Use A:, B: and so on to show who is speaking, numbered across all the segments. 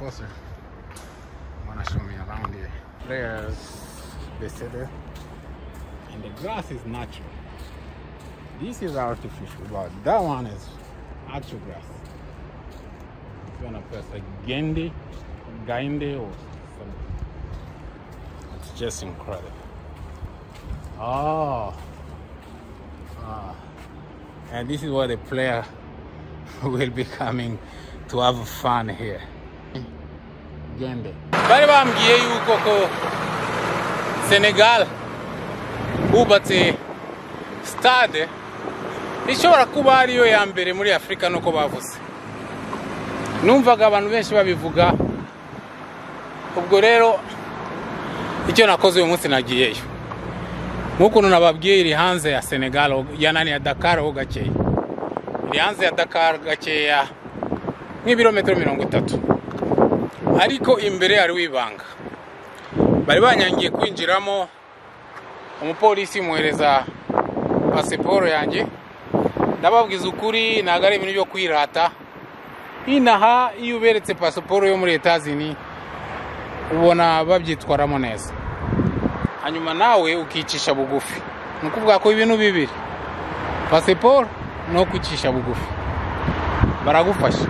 A: enforcer. Wanna show me around here. There's the city, and the grass is natural. This is artificial, but that one is actual grass. It's gonna press like Gende or something. It's just incredible. And this is where the player will be coming to have fun here. Gende. Bari bambwiye yuko ko Senegal bubatse stade ishobora kuba ariyo ya mbere muri Afrika nuko bavuze. Numvaga abantu benshi babivuga. Ubwo rero icyo nakoze uyu munsi nagiyeyo. Nkuko nababwiye iri hanze ya Senegal yanani ya Dakar ho gakeye. Iri hanze ya Dakar gakeya nk'ibirometero 30. Ariko imbere ari wibanga. Bari banyangiye kwinjiramo umupolisi muhereza passport yanjye. Ndababwiza ukuri nagare ibintu byo kwirata. Inaha iyo uberetse passport yo muri Etazini ubona babyitwaramo neza. Hanyuma nawe ukicisha bugufi. Nukuvuga ko ibintu bibiri. Passport no kwicisha bugufi. Baragufasha.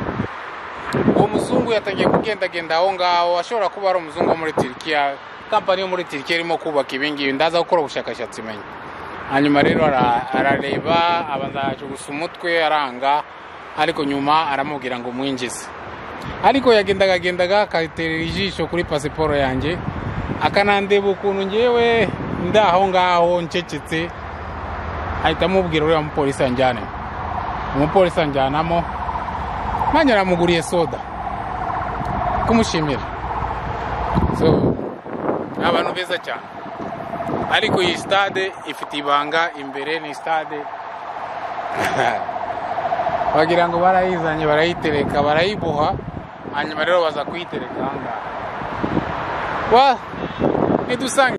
A: Uwo muzungu yatangiye kugenda aho ngaho, ashobora kuba ari umuzungu muri Turkiya. Kampani yo muri Turkiya irimo kubaka ibingibi, ndaza gukora ubushakashatsi menye. Hanyuma rero arareba abanzaje gusa umutwe aranga, ariko nyuma aramubwira ngo mwinjize. Ariko yagendaga akatera ijisho kuri passport yanjye, akanandeba ukuntu ngewe ndaho ngaho ncecetse, ahita amubwira uriya mupolisi anjyane. Umupolisi anjyanamo, nanjye namuguriye soda kumushimira. So abantu beza cyane. Ariko iyi stade ifite ibanga imbere, ni stade bagira ngo barayizanye barayitereka barayiboha, hanyuma rero baza kuyitereka ahangaha. Ni Duangire.